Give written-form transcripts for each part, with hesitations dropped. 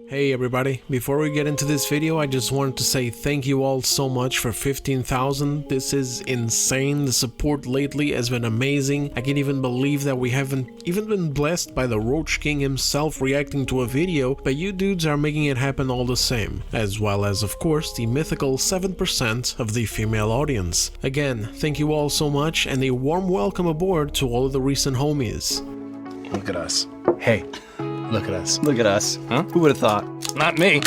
Hey everybody, before we get into this video I just wanted to say thank you all so much for 15,000. This is insane. The support lately has been amazing. I can't even believe that we haven't even been blessed by the Roach King himself reacting to a video, but you dudes are making it happen all the same, as well as of course the mythical 7% of the female audience. Again, thank you all so much and a warm welcome aboard to all of the recent homies. Look at us. Hey. Look at us. Look at us. Huh? Who would have thought? Not me.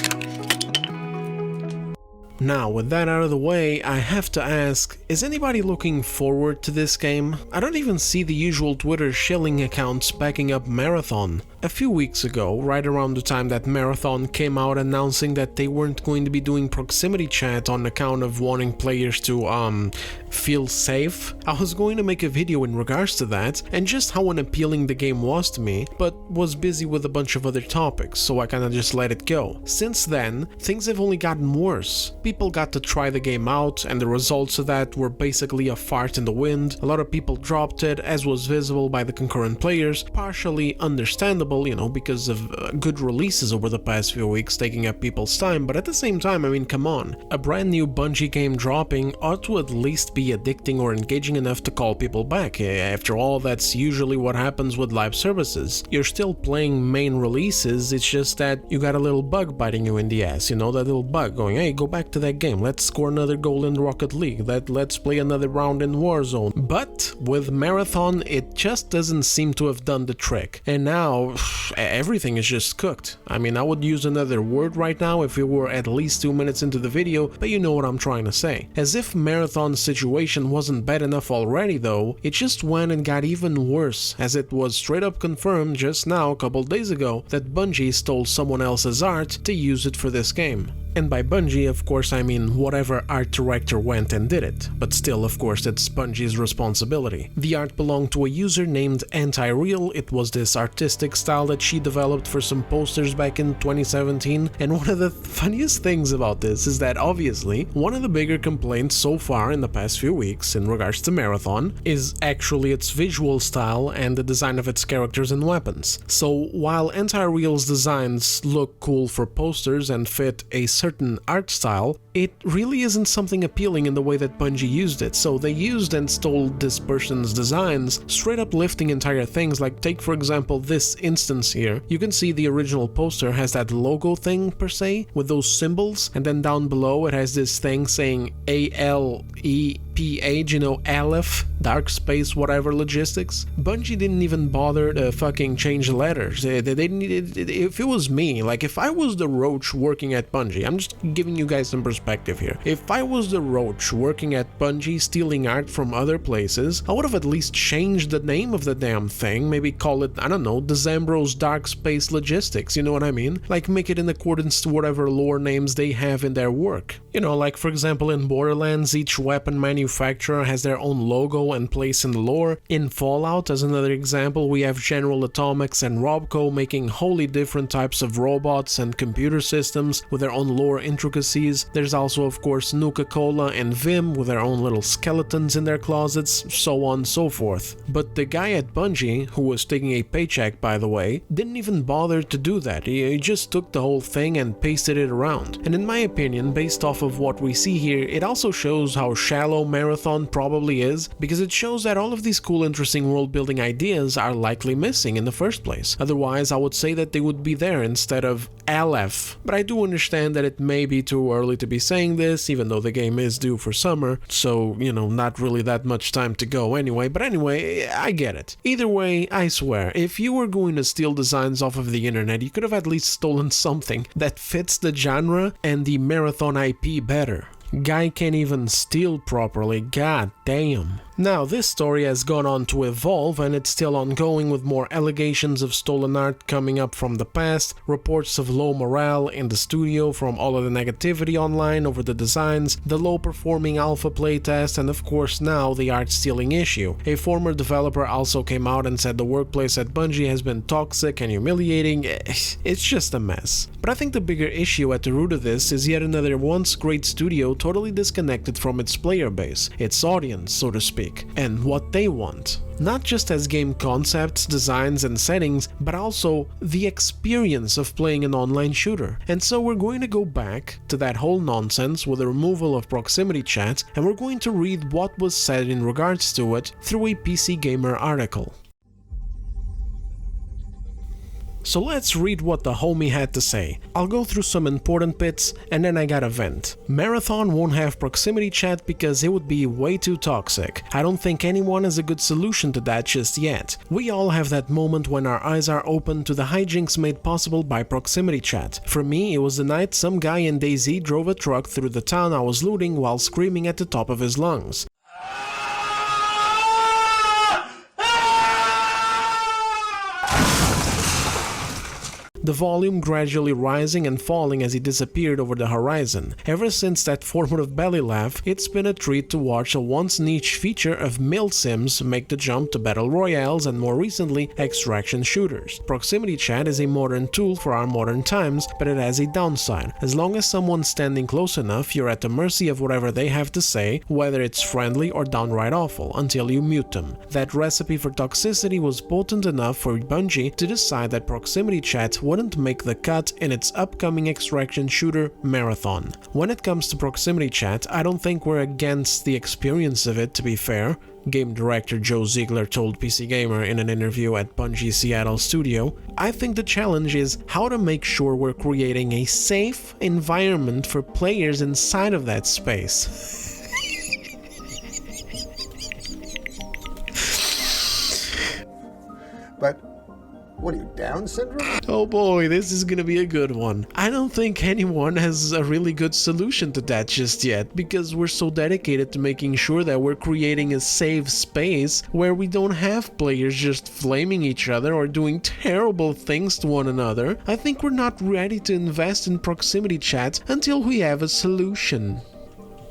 Now, with that out of the way, I have to ask, is anybody looking forward to this game? I don't even see the usual Twitter shilling accounts backing up Marathon. A few weeks ago, right around the time that Marathon came out announcing that they weren't going to be doing proximity chat on account of wanting players to, feel safe, I was going to make a video in regards to that and just how unappealing the game was to me, but was busy with a bunch of other topics, so I kinda just let it go. Since then, things have only gotten worse. People got to try the game out, and the results of that were basically a fart in the wind. A lot of people dropped it, as was visible by the concurrent players, partially understandable, you know, because of good releases over the past few weeks taking up people's time, but at the same time, I mean, come on. A brand new Bungie game dropping ought to at least be addicting or engaging enough to call people back. After all, that's usually what happens with live services. You're still playing main releases, it's just that you got a little bug biting you in the ass, you know, that little bug going, hey, go back to that game, let's score another goal in Rocket League, let's play another round in Warzone. But with Marathon, it just doesn't seem to have done the trick. And now, everything is just cooked. I mean, I would use another word right now if we were at least 2 minutes into the video, but you know what I'm trying to say. As if Marathon's situation wasn't bad enough already though, it just went and got even worse, as it was straight up confirmed just now a couple days ago that Bungie stole someone else's art to use it for this game. And by Bungie, of course, I mean whatever art director went and did it, but still, of course, it's Bungie's responsibility. The art belonged to a user named Anti-Real. It was this artistic style that she developed for some posters back in 2017, and one of the funniest things about this is that obviously, one of the bigger complaints so far in the past few weeks in regards to Marathon is actually its visual style and the design of its characters and weapons. So while Anti-Real's designs look cool for posters and fit a certain art style, it really isn't something appealing in the way that Bungie used it. So they used and stole this person's designs, straight up lifting entire things. Like take for example this instance here. You can see the original poster has that logo thing per se with those symbols, and then down below it has this thing saying ALEPH, you know, Aleph, Dark Space, whatever logistics. Bungie didn't even bother to fucking change the letters. They didn't. If it was me, like if I was the Roach working at Bungie, I'm just giving you guys some perspective here. If I was the Roach working at Bungie stealing art from other places, I would have at least changed the name of the damn thing, maybe call it, I don't know, Decembro's Dark Space Logistics, you know what I mean? Like make it in accordance to whatever lore names they have in their work. You know, like for example in Borderlands, each weapon manufacturer has their own logo and place in the lore. In Fallout, as another example, we have General Atomics and Robco making wholly different types of robots and computer systems with their own lore intricacies. There's also of course Nuka-Cola and Vim with their own little skeletons in their closets, so on and so forth. But the guy at Bungie, who was taking a paycheck by the way, didn't even bother to do that. He just took the whole thing and pasted it around. And in my opinion, based off of what we see here, it also shows how shallow Marathon probably is, because it shows that all of these cool interesting world building ideas are likely missing in the first place. Otherwise I would say that they would be there instead of Aleph. But I do understand that it may be too early to be saying this, even though the game is due for summer, so, you know, not really that much time to go anyway, but anyway, I get it. Either way, I swear, if you were going to steal designs off of the internet, you could have at least stolen something that fits the genre and the Marathon IP better. Guy can't even steal properly, god damn. Now, this story has gone on to evolve, and it's still ongoing with more allegations of stolen art coming up from the past, reports of low morale in the studio from all of the negativity online over the designs, the low-performing alpha playtest, and of course now the art stealing issue. A former developer also came out and said the workplace at Bungie has been toxic and humiliating. It's just a mess. But I think the bigger issue at the root of this is yet another once great studio totally disconnected from its player base, its audience, so to speak. speak, and what they want. Not just as game concepts, designs, and settings, but also the experience of playing an online shooter. And so we're going to go back to that whole nonsense with the removal of proximity chat, and we're going to read what was said in regards to it through a PC Gamer article. So let's read what the homie had to say. I'll go through some important bits and then I got a vent. Marathon won't have proximity chat because it would be way too toxic. I don't think anyone has a good solution to that just yet. We all have that moment when our eyes are open to the hijinks made possible by proximity chat. For me, it was the night some guy in DayZ drove a truck through the town I was looting while screaming at the top of his lungs. The volume gradually rising and falling as he disappeared over the horizon. Ever since that formative belly laugh, it's been a treat to watch a once niche feature of milsims make the jump to battle royales and more recently extraction shooters. Proximity chat is a modern tool for our modern times, but it has a downside. As long as someone's standing close enough, you're at the mercy of whatever they have to say, whether it's friendly or downright awful, until you mute them. That recipe for toxicity was potent enough for Bungie to decide that proximity chat wouldn't make the cut in its upcoming extraction shooter Marathon. When it comes to proximity chat, I don't think we're against the experience of it, to be fair. Game director Joe Ziegler told PC Gamer in an interview at Bungie Seattle studio. I think the challenge is how to make sure we're creating a safe environment for players inside of that space. But what are you, Down syndrome? Oh boy, this is gonna be a good one. I don't think anyone has a really good solution to that just yet, because we're so dedicated to making sure that we're creating a safe space where we don't have players just flaming each other or doing terrible things to one another. I think we're not ready to invest in proximity chat until we have a solution.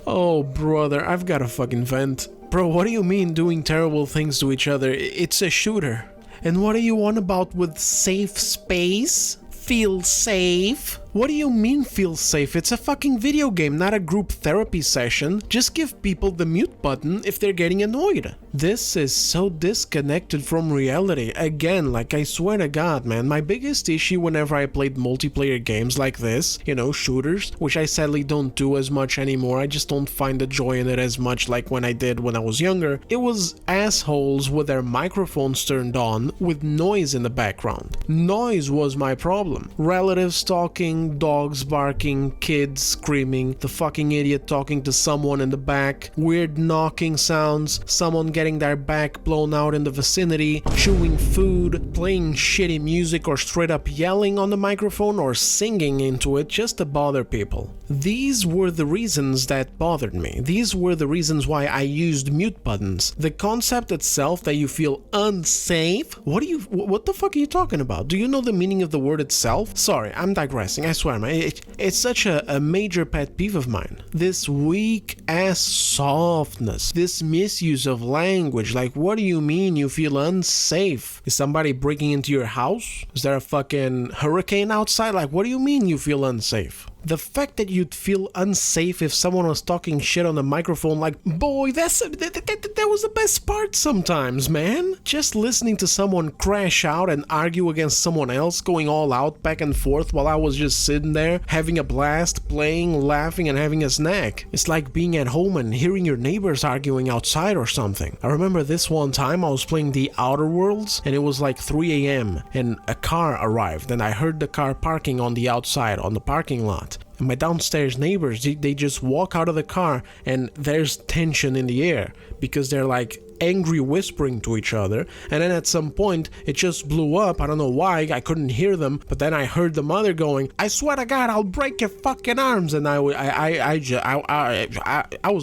Oh brother, I've got a fucking vent. Bro, what do you mean doing terrible things to each other? It's a shooter. And what do you want about with safe space? Feel safe? What do you mean feel safe? It's a fucking video game, not a group therapy session. Just give people the mute button if they're getting annoyed. This is so disconnected from reality. Again, like I swear to God, man, my biggest issue whenever I played multiplayer games like this, you know, shooters, which I sadly don't do as much anymore, I just don't find the joy in it as much like when I did when I was younger, it was assholes with their microphones turned on with noise in the background. Noise was my problem. Relatives talking, dogs barking, kids screaming, the fucking idiot talking to someone in the back, weird knocking sounds, someone getting their back blown out in the vicinity, chewing food, playing shitty music or straight up yelling on the microphone or singing into it just to bother people. These were the reasons that bothered me. These were the reasons why I used mute buttons. The concept itself that you feel unsafe? What the fuck are you talking about? Do you know the meaning of the word itself? Sorry, I'm digressing. I swear, man, it's such a major pet peeve of mine. This weak ass softness, this misuse of language. Like, what do you mean you feel unsafe? Is somebody breaking into your house? Is there a fucking hurricane outside? Like, what do you mean you feel unsafe? The fact that you'd feel unsafe if someone was talking shit on the microphone, like, boy, that was the best part sometimes, man. Just listening to someone crash out and argue against someone else, going all out back and forth while I was just sitting there, having a blast, playing, laughing, and having a snack. It's like being at home and hearing your neighbors arguing outside or something. I remember this one time I was playing the Outer Worlds, and it was like 3 a.m. and a car arrived, and I heard the car parking on the outside, on the parking lot. And my downstairs neighbors, they just walk out of the car and there's tension in the air because they're like angry whispering to each other, and then at some point it just blew up. I don't know why, I couldn't hear them, but then I heard the mother going, I swear to God, I'll break your fucking arms, and I was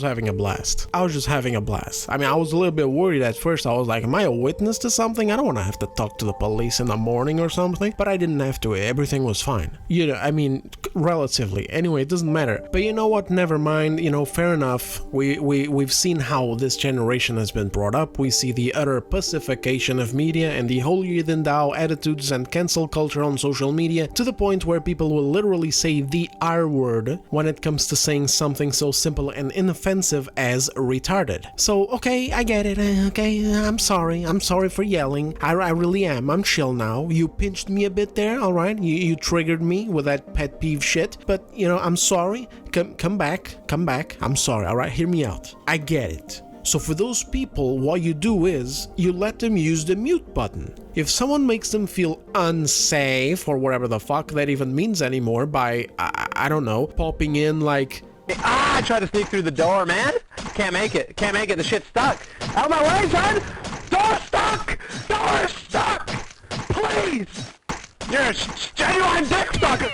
having a blast. I was just having a blast. I mean, I was a little bit worried at first. I was like, am I a witness to something? I don't want to have to talk to the police in the morning or something, but I didn't have to. Everything was fine. You know, I mean, relatively. Anyway, it doesn't matter. But you know what? Never mind. You know, fair enough. We've seen how this generation has been brought brought up, we see the utter pacification of media and the holier-than-thou attitudes and cancel culture on social media, to the point where people will literally say the R word when it comes to saying something so simple and inoffensive as retarded. So, okay, I get it, okay, I'm sorry for yelling, I really am, I'm chill now, you pinched me a bit there, alright, you triggered me with that pet peeve shit, but, you know, I'm sorry, come back, I'm sorry, alright, hear me out, I get it. So for those people, what you do is, you let them use the mute button. If someone makes them feel unsafe, or whatever the fuck that even means anymore, by, I don't know, popping in like, I tried to sneak through the door, man. Can't make it, the shit's stuck. Out of my way, son! Door stuck! Please! You're a genuine dick sucker!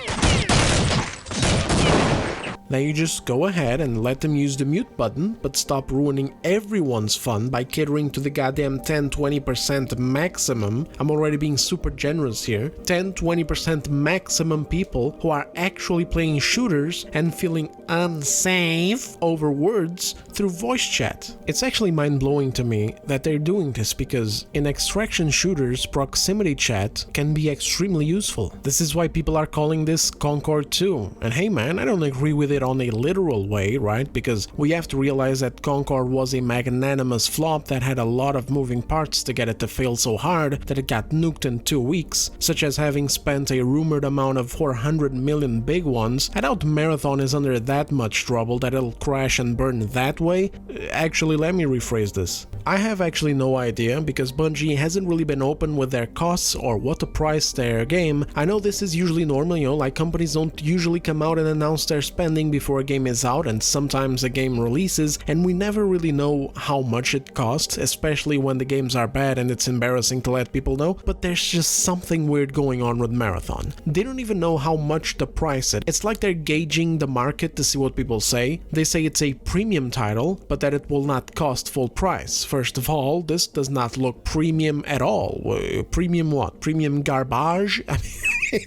Now you just go ahead and let them use the mute button, but stop ruining everyone's fun by catering to the goddamn 10-20% maximum. I'm already being super generous here. 10-20% maximum people who are actually playing shooters and feeling unsafe over words through voice chat. It's actually mind-blowing to me that they're doing this, because in extraction shooters, proximity chat can be extremely useful. This is why people are calling this Concord 2. And hey man, I don't agree with it on a literal way, right? Because we have to realize that Concord was a magnanimous flop that had a lot of moving parts to get it to fail so hard that it got nuked in 2 weeks, such as having spent a rumored amount of 400 million big ones. I doubt Marathon is under that much trouble that it'll crash and burn that way. Actually, let me rephrase this. I have actually no idea, because Bungie hasn't really been open with their costs or what to price their game. I know this is usually normal, you know, like companies don't usually come out and announce their spending before a game is out, and sometimes a game releases and we never really know how much it costs, especially when the games are bad and it's embarrassing to let people know. But there's just something weird going on with Marathon. They don't even know how much to price it. It's like they're gauging the market to see what people say. They say it's a premium title, but that it will not cost full price. First of all, this does not look premium at all. Premium what? Premium garbage? I mean,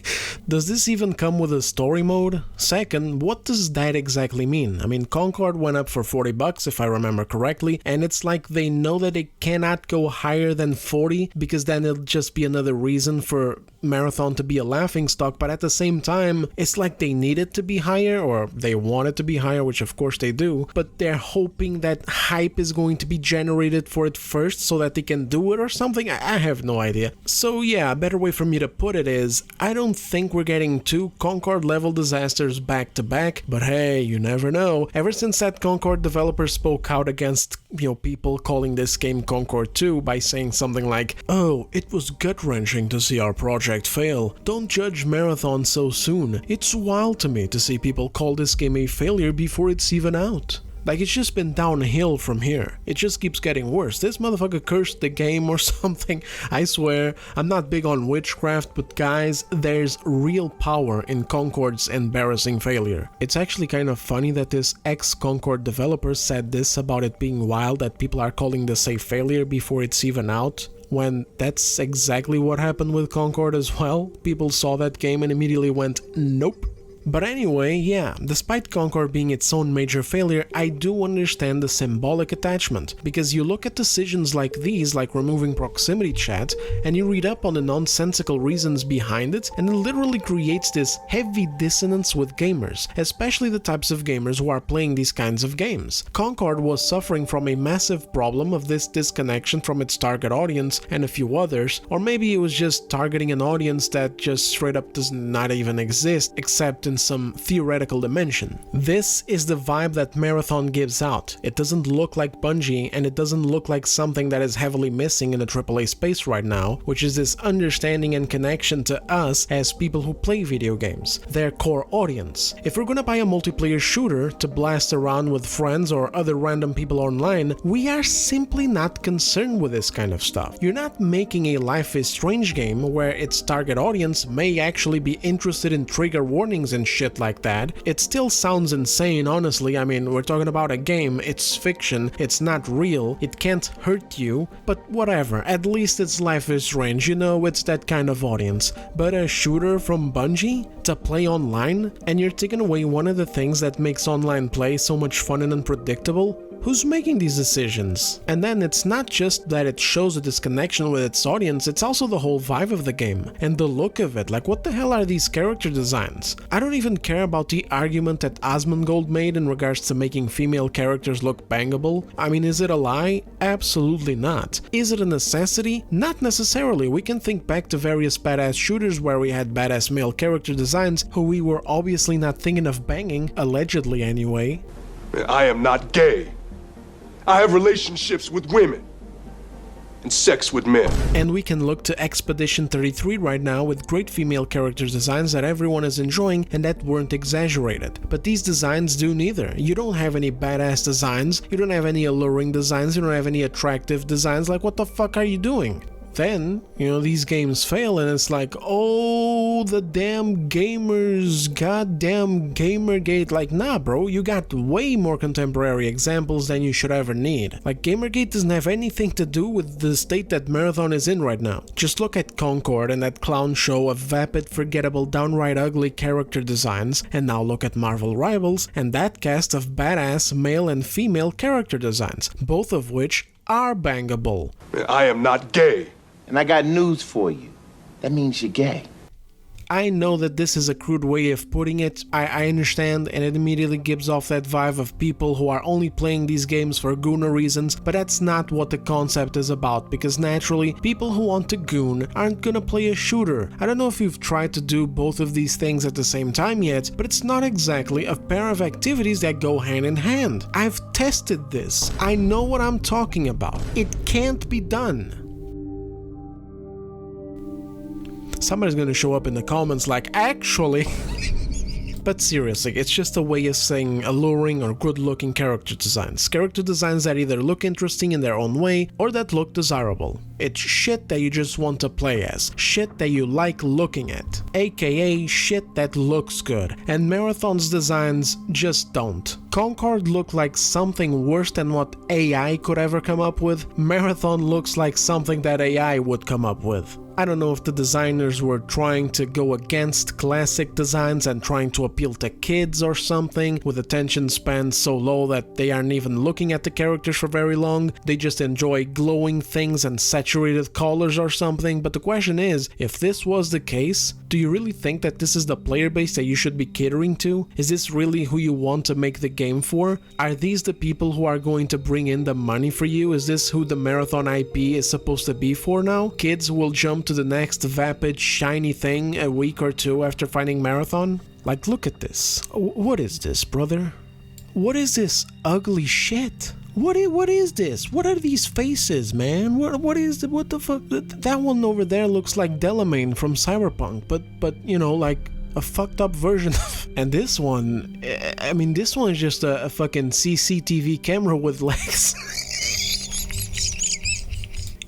does this even come with a story mode? Second, what does that exactly mean? I mean, Concord went up for $40 if I remember correctly, and it's like they know that it cannot go higher than 40, because then it'll just be another reason for Marathon to be a laughingstock. But at the same time, it's like they need it to be higher, or they want it to be higher, which of course they do, but they're hoping that hype is going to be generated for it first so that they can do it or something. I have no idea. So yeah, a better way for me to put it is, I don't think we're getting 2 Concord level disasters back to back, but hey, you never know. Ever since that Concord developer spoke out against, you know, people calling this game Concord 2 by saying something like, "Oh, it was gut-wrenching to see our project fail. Don't judge Marathon so soon. It's wild to me to see people call this game a failure before it's even out." Like, it's just been downhill from here. It just keeps getting worse. This motherfucker cursed the game or something. I swear, I'm not big on witchcraft, but guys, there's real power in Concord's embarrassing failure. It's actually kind of funny that this ex-Concord developer said this about it being wild that people are calling this a failure before it's even out, when that's exactly what happened with Concord as well. People saw that game and immediately went, nope. But anyway, yeah, despite Concord being its own major failure, I do understand the symbolic attachment, because you look at decisions like these, like removing proximity chat, and you read up on the nonsensical reasons behind it, and it literally creates this heavy dissonance with gamers, especially the types of gamers who are playing these kinds of games. Concord was suffering from a massive problem of this disconnection from its target audience and a few others, or maybe it was just targeting an audience that just straight up does not even exist, except in some theoretical dimension. This is the vibe that Marathon gives out. It doesn't look like Bungie, and it doesn't look like something that is heavily missing in the AAA space right now, which is this understanding and connection to us as people who play video games, their core audience. If we're gonna buy a multiplayer shooter to blast around with friends or other random people online, we are simply not concerned with this kind of stuff. You're not making a Life is Strange game where its target audience may actually be interested in trigger warnings and shit like that. It still sounds insane, honestly. I mean, we're talking about a game, it's fiction, it's not real, it can't hurt you, but whatever, at least it's Life is Strange, you know, it's that kind of audience. But a shooter from Bungie to play online, and you're taking away one of the things that makes online play so much fun and unpredictable? Who's making these decisions? And then it's not just that it shows a disconnection with its audience, it's also the whole vibe of the game and the look of it. Like, what the hell are these character designs? I don't even care about the argument that Asmongold made in regards to making female characters look bangable. I mean, is it a lie? Absolutely not. Is it a necessity? Not necessarily. We can think back to various badass shooters where we had badass male character designs who we were obviously not thinking of banging, allegedly anyway. I am not gay. I have relationships with women and sex with men. And we can look to Expedition 33 right now with great female character designs that everyone is enjoying and that weren't exaggerated. But these designs do neither. You don't have any badass designs, you don't have any alluring designs, you don't have any attractive designs. Like, what the fuck are you doing? Then, these games fail and it's like, oh, the damn gamers, goddamn Gamergate. Like, nah, bro, you got way more contemporary examples than you should ever need. Like, Gamergate doesn't have anything to do with the state that Marathon is in right now. Just look at Concord and that clown show of vapid, forgettable, downright ugly character designs, and now look at Marvel Rivals and that cast of badass male and female character designs, both of which are bangable. I am not gay. And I got news for you. That means you're gay. I know that this is a crude way of putting it, I understand, and it immediately gives off that vibe of people who are only playing these games for gooner reasons, but that's not what the concept is about, because naturally, people who want to goon aren't gonna play a shooter. I don't know if you've tried to do both of these things at the same time yet, but it's not exactly a pair of activities that go hand in hand. I've tested this. I know what I'm talking about. It can't be done. Somebody's gonna show up in the comments like, actually... But seriously, it's just a way of saying alluring or good-looking character designs. Character designs that either look interesting in their own way, or that look desirable. It's shit that you just want to play as. Shit that you like looking at. AKA shit that looks good. And Marathon's designs just don't. Concord looked like something worse than what AI could ever come up with. Marathon looks like something that AI would come up with. I don't know if the designers were trying to go against classic designs and trying to appeal to kids or something, with attention span so low that they aren't even looking at the characters for very long. They just enjoy glowing things and saturated colors or something. But the question is, if this was the case, do you really think that this is the player base that you should be catering to? Is this really who you want to make the game for? Are these the people who are going to bring in the money for you? Is this who the Marathon IP is supposed to be for now? Kids will jump to the next vapid, shiny thing a week or two after finding Marathon? Like, look at this. What is this, brother? What is this ugly shit? What is this? What are these faces, man? What the fuck? That one over there looks like Delamain from Cyberpunk, but like a fucked up version of... And this one, I mean, this one is just a fucking CCTV camera with legs.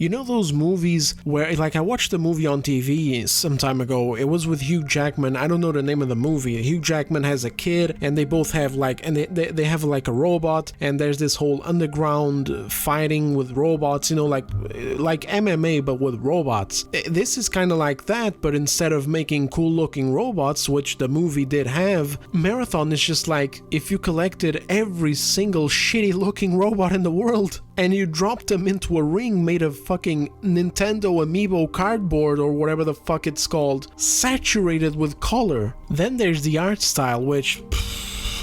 You know those movies where, like, I watched a movie on TV some time ago. It was with Hugh Jackman. I don't know the name of the movie. Hugh Jackman has a kid, and they both have like, and they have like a robot, and there's this whole underground fighting with robots. Like MMA but with robots. This is kind of like that, but instead of making cool-looking robots, which the movie did have, Marathon is just like if you collected every single shitty-looking robot in the world and you dropped them into a ring made of fucking Nintendo Amiibo cardboard or whatever the fuck it's called, saturated with color. Then there's the art style, which...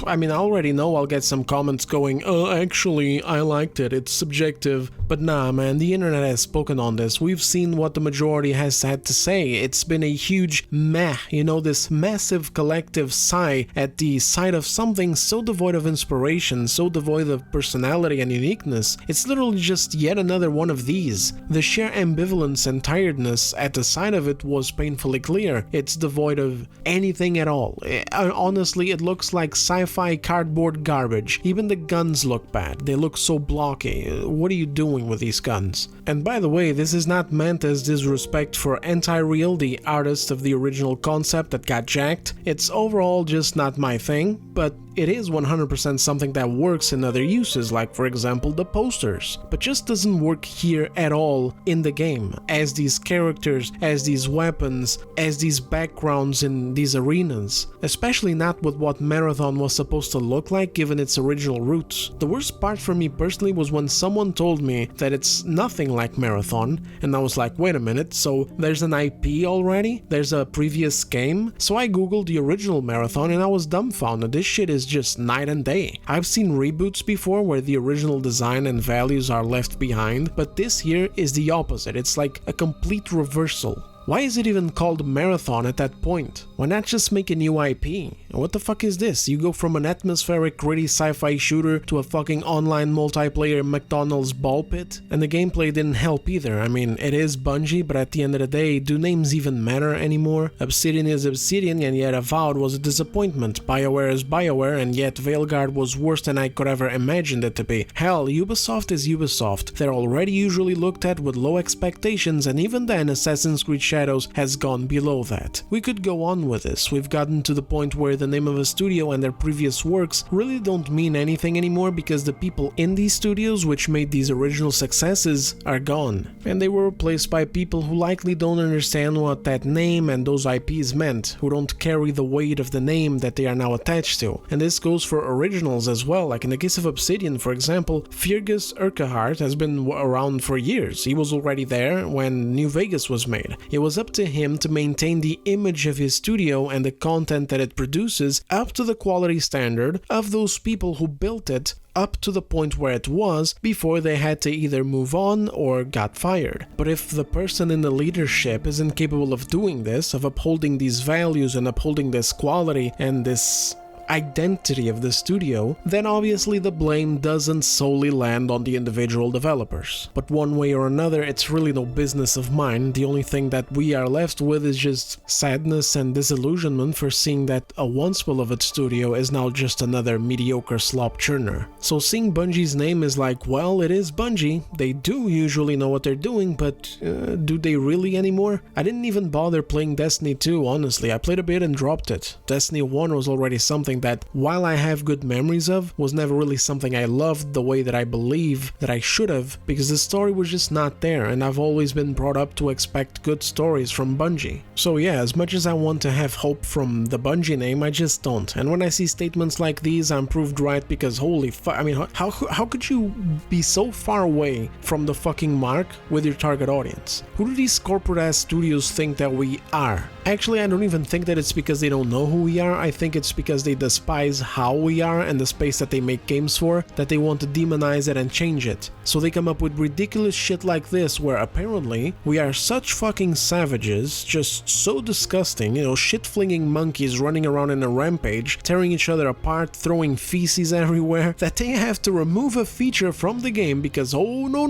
I mean, I already know I'll get some comments going, actually, I liked it, it's subjective. But nah, man, the internet has spoken on this. We've seen what the majority has had to say. It's been a huge meh, this massive collective sigh at the sight of something so devoid of inspiration, so devoid of personality and uniqueness. It's literally just yet another one of these. The sheer ambivalence and tiredness at the sight of it was painfully clear. It's devoid of anything at all. Honestly, it looks like sci-fi cardboard garbage. Even the guns look bad. They look so blocky. What are you doing with these guns? And by the way, this is not meant as disrespect for Anti-Real, the artist of the original concept that got jacked. It's overall just not my thing, but it is 100% something that works in other uses, like for example the posters, but just doesn't work here at all in the game, as these characters, as these weapons, as these backgrounds in these arenas, especially not with what Marathon was supposed to look like given its original roots. The worst part for me personally was when someone told me that it's nothing like Marathon, and I was like, wait a minute, so there's an IP already? There's a previous game? So I googled the original Marathon and I was dumbfounded. This shit is just night and day. I've seen reboots before where the original design and values are left behind, but this here is the opposite. It's like a complete reversal. Why is it even called Marathon at that point? Why not just make a new IP? What the fuck is this? You go from an atmospheric, gritty sci-fi shooter to a fucking online multiplayer McDonald's ball pit? And the gameplay didn't help either. I mean, it is Bungie, but at the end of the day, do names even matter anymore? Obsidian is Obsidian, and yet Avowed was a disappointment. BioWare is BioWare, and yet Veilguard was worse than I could ever imagined it to be. Hell, Ubisoft is Ubisoft. They're already usually looked at with low expectations, and even then Assassin's Creed Shadows has gone below that. We could go on with this. We've gotten to the point where the name of a studio and their previous works really don't mean anything anymore because the people in these studios which made these original successes are gone, and they were replaced by people who likely don't understand what that name and those IPs meant, who don't carry the weight of the name that they are now attached to. And this goes for originals as well. Like in the case of Obsidian, for example, Fergus Urquhart has been around for years. He was already there when New Vegas was made. It was up to him to maintain the image of his studio and the content that it produces up to the quality standard of those people who built it up to the point where it was before they had to either move on or got fired. But if the person in the leadership isn't capable of doing this, of upholding these values and upholding this quality and this identity of the studio, then obviously the blame doesn't solely land on the individual developers. But one way or another, it's really no business of mine. The only thing that we are left with is just sadness and disillusionment for seeing that a once beloved studio is now just another mediocre slop churner. So seeing Bungie's name is like, well, it is Bungie. They do usually know what they're doing, but do they really anymore? I didn't even bother playing Destiny 2, honestly. I played a bit and dropped it. Destiny 1 was already something that, while I have good memories of, was never really something I loved the way that I believe that I should have, because the story was just not there, and I've always been brought up to expect good stories from Bungie. So yeah, as much as I want to have hope from the Bungie name, I just don't. And when I see statements like these, I'm proved right, because holy fuck, I mean, how could you be so far away from the fucking mark with your target audience? Who do these corporate-ass studios think that we are? Actually, I don't even think that it's because they don't know who we are. I think it's because they despise how we are and the space that they make games for, that they want to demonize it and change it. So they come up with ridiculous shit like this, where apparently we are such fucking savages, just so disgusting, you know, shit-flinging monkeys running around in a rampage, tearing each other apart, throwing feces everywhere, that they have to remove a feature from the game because, oh no,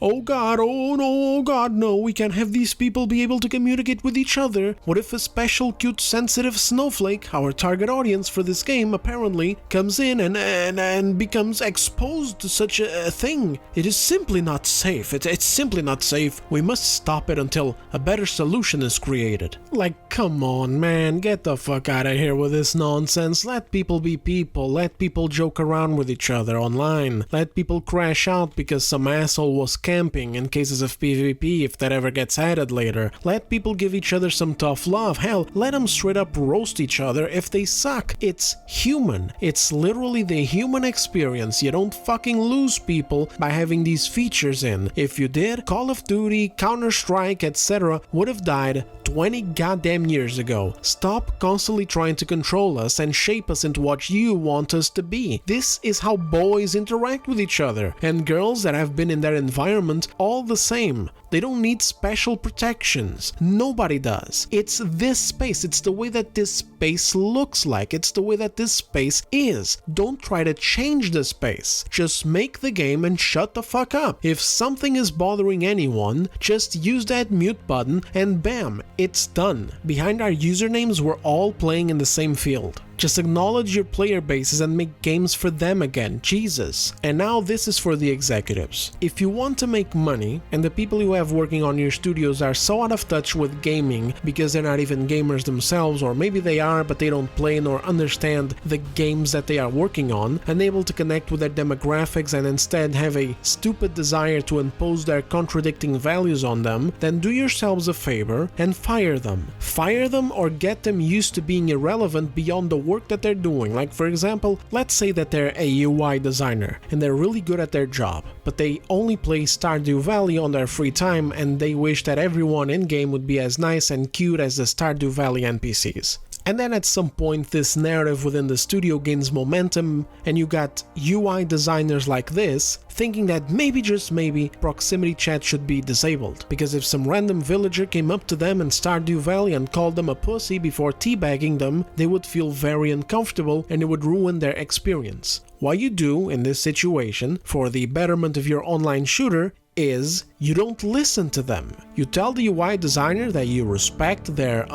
oh god, oh god, no, we can't have these people be able to communicate with each other. What if a special cute sensitive snowflake, our target audience for this game, apparently comes in and becomes exposed to such a thing? It is simply not safe. It's simply not safe. We must stop it until a better solution is created. Like, come on, man, get the fuck out of here with this nonsense. Let people be people. Let people joke around with each other online. Let people crash out because some asshole was camping in cases of PvP if that ever gets added later. Let people give each other some tough love. Hell, let them straight up roast each other if they suck. It's human. It's literally the human experience. You don't fucking lose people by having these features in. If you did, Call of Duty, Counter-Strike, etc. would have died 20 goddamn years ago. Stop constantly trying to control us and shape us into what you want us to be. This is how boys interact with each other, and girls that have been in that environment all the same. They don't need special protections. Nobody does. It's this space. It's the way that this space looks like. It's the way that this space is. Don't try to change the space. Just make the game and shut the fuck up. If something is bothering anyone, just use that mute button and bam, it's done. Behind our usernames, we're all playing in the same field. Just acknowledge your player bases and make games for them again, Jesus. And now this is for the executives. If you want to make money, and the people you have working on your studios are so out of touch with gaming because they're not even gamers themselves, or maybe they are but they don't play nor understand the games that they are working on, unable to connect with their demographics and instead have a stupid desire to impose their contradicting values on them, then do yourselves a favor and fire them. Fire them or get them used to being irrelevant beyond the work that they're doing. Like for example, let's say that they're a UI designer and they're really good at their job, but they only play Stardew Valley on their free time and they wish that everyone in-game would be as nice and cute as the Stardew Valley NPCs. And then at some point this narrative within the studio gains momentum and you got UI designers like this thinking that maybe, just maybe, proximity chat should be disabled, because if some random villager came up to them in Stardew Valley and called them a pussy before teabagging them, they would feel very uncomfortable and it would ruin their experience. What you do in this situation for the betterment of your online shooter is you don't listen to them. You tell the UI designer that you respect their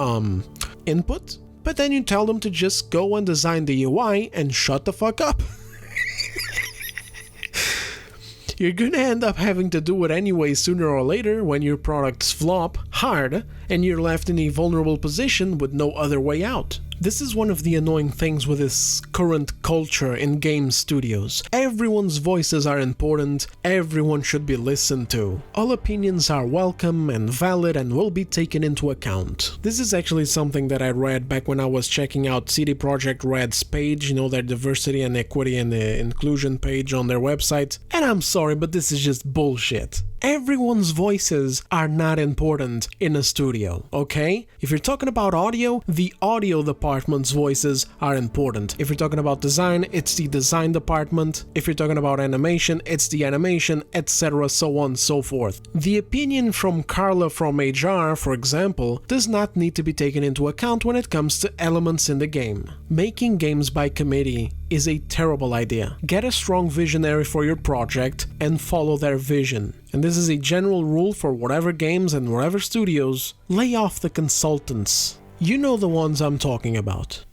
input, but then you tell them to just go and design the UI and shut the fuck up. You're gonna end up having to do it anyway sooner or later when your products flop hard and you're left in a vulnerable position with no other way out. This is one of the annoying things with this current culture in game studios. Everyone's voices are important, everyone should be listened to. All opinions are welcome and valid and will be taken into account. This is actually something that I read back when I was checking out CD Projekt Red's page, you know, their diversity and equity and inclusion page on their website. And I'm sorry, but this is just bullshit. Everyone's voices are not important in a studio, okay? If you're talking about audio, the audio department's voices are important. If you're talking about design, it's the design department. If you're talking about animation, it's the animation, etc., so on and so forth. The opinion from Carla from HR, for example, does not need to be taken into account when it comes to elements in the game. Making games by committee is a terrible idea. Get a strong visionary for your project and follow their vision. And this is a general rule for whatever games and whatever studios. Lay off the consultants. You know the ones I'm talking about.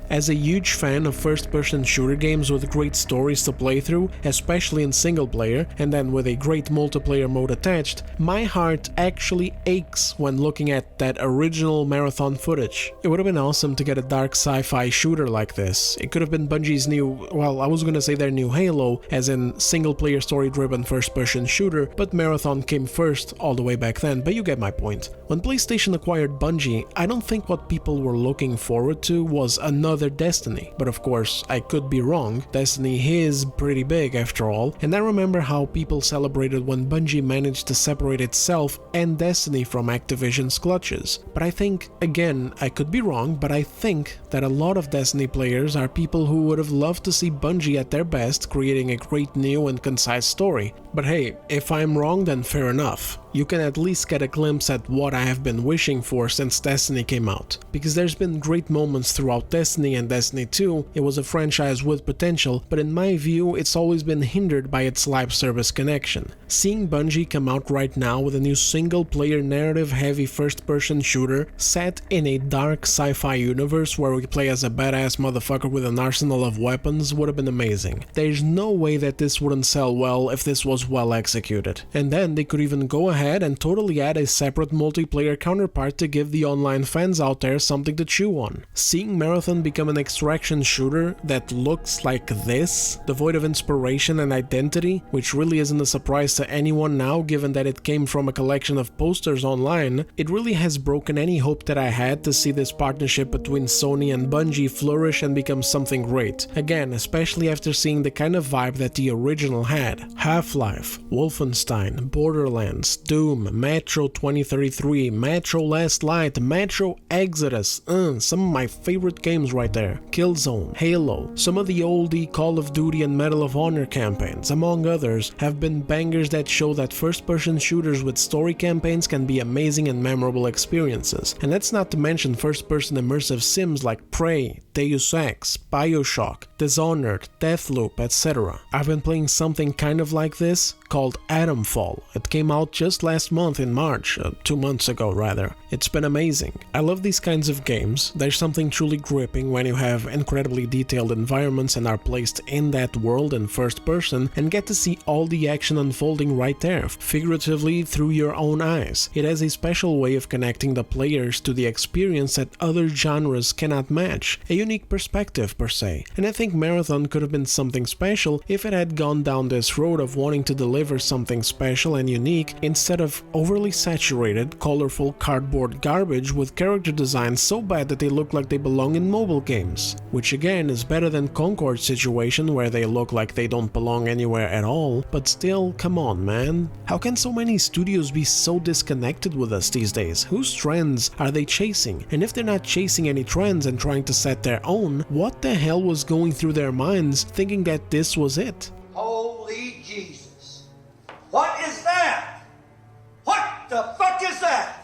As a huge fan of first-person shooter games with great stories to play through, especially in single player, and then with a great multiplayer mode attached, my heart actually aches when looking at that original Marathon footage. It would have been awesome to get a dark sci-fi shooter like this. It could have been Bungie's new, well, I was gonna say their new Halo, as in single-player story-driven first-person shooter, but Marathon came first all the way back then, but you get my point. When PlayStation acquired Bungie, I don't think what people were looking forward to was another Destiny, but of course I could be wrong. Destiny is pretty big after all, and I remember how people celebrated when Bungie managed to separate itself and Destiny from Activision's clutches. But I think, again, I could be wrong, but I think that a lot of Destiny players are people who would have loved to see Bungie at their best, creating a great new and concise story. But hey, if I'm wrong, then fair enough. You can at least get a glimpse at what I have been wishing for since Destiny came out. Because there's been great moments throughout Destiny and Destiny 2, it was a franchise with potential, but in my view it's always been hindered by its live service connection. Seeing Bungie come out right now with a new single-player narrative-heavy first-person shooter set in a dark sci-fi universe where we play as a badass motherfucker with an arsenal of weapons would have been amazing. There's no way that this wouldn't sell well if this was well executed. And then they could even go ahead and totally add a separate multiplayer counterpart to give the online fans out there something to chew on. Seeing Marathon become an extraction shooter that looks like this, devoid of inspiration and identity, which really isn't a surprise to anyone now given that it came from a collection of posters online, it really has broken any hope that I had to see this partnership between Sony and Bungie flourish and become something great. Again, especially after seeing the kind of vibe that the original had. Half-Life, Wolfenstein, Borderlands, Doom, Metro 2033, Metro Last Light, Metro Exodus, some of my favorite games right there. Killzone, Halo, some of the oldie Call of Duty and Medal of Honor campaigns, among others, have been bangers that show that first-person shooters with story campaigns can be amazing and memorable experiences. And that's not to mention first-person immersive sims like Prey, Deus Ex, Bioshock, Dishonored, Deathloop, etc. I've been playing something kind of like this called Atomfall. It came out just just last month in March, 2 months ago rather. It's been amazing. I love these kinds of games. There's something truly gripping when you have incredibly detailed environments and are placed in that world in first person and get to see all the action unfolding right there, figuratively through your own eyes. It has a special way of connecting the players to the experience that other genres cannot match, a unique perspective per se, and I think Marathon could have been something special if it had gone down this road of wanting to deliver something special and unique instead of overly saturated, colorful cardboard garbage with character designs so bad that they look like they belong in mobile games, which again is better than Concord's situation where they look like they don't belong anywhere at all, but still, come on man. How can so many studios be so disconnected with us these days? Whose trends are they chasing? And if they're not chasing any trends and trying to set their own, what the hell was going through their minds thinking that this was it? Holy Jesus. What is that? What the fuck is that?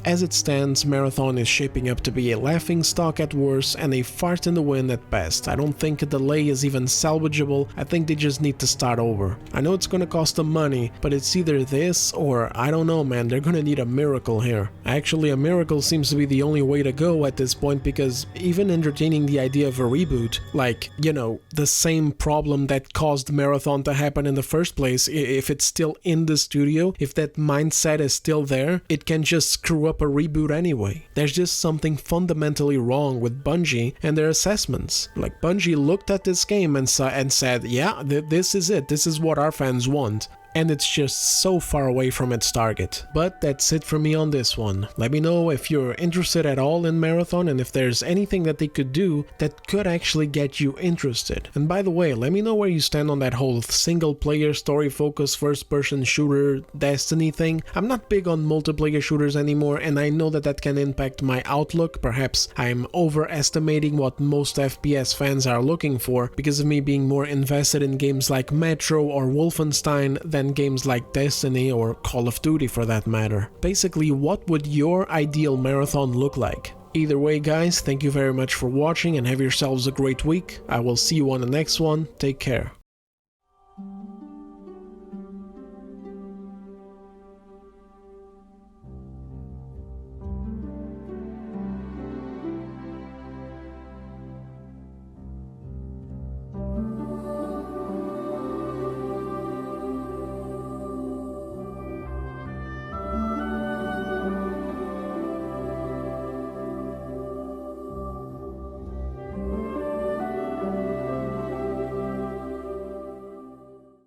As it stands, Marathon is shaping up to be a laughingstock at worst and a fart in the wind at best. I don't think a delay is even salvageable. I think they just need to start over. I know it's gonna cost them money, but it's either this or I don't know man, they're gonna need a miracle here. Actually, a miracle seems to be the only way to go at this point, because even entertaining the idea of a reboot, like, you know, the same problem that caused Marathon to happen in the first place, if it's still in the studio, if that mindset is still there, it can just screw up a reboot anyway. There's just something fundamentally wrong with Bungie and their assessments. Like, Bungie looked at this game and said, yeah, this is it, this is what our fans want. And it's just so far away from its target. But that's it for me on this one. Let me know if you're interested at all in Marathon and if there's anything that they could do that could actually get you interested. And by the way, let me know where you stand on that whole single player story focused first person shooter Destiny thing. I'm not big on multiplayer shooters anymore, and I know that that can impact my outlook. Perhaps I'm overestimating what most FPS fans are looking for because of me being more invested in games like Metro or Wolfenstein than games like Destiny or Call of Duty for that matter. Basically, what would your ideal Marathon look like? Either way guys, thank you very much for watching and have yourselves a great week. I will see you on the next one. Take care.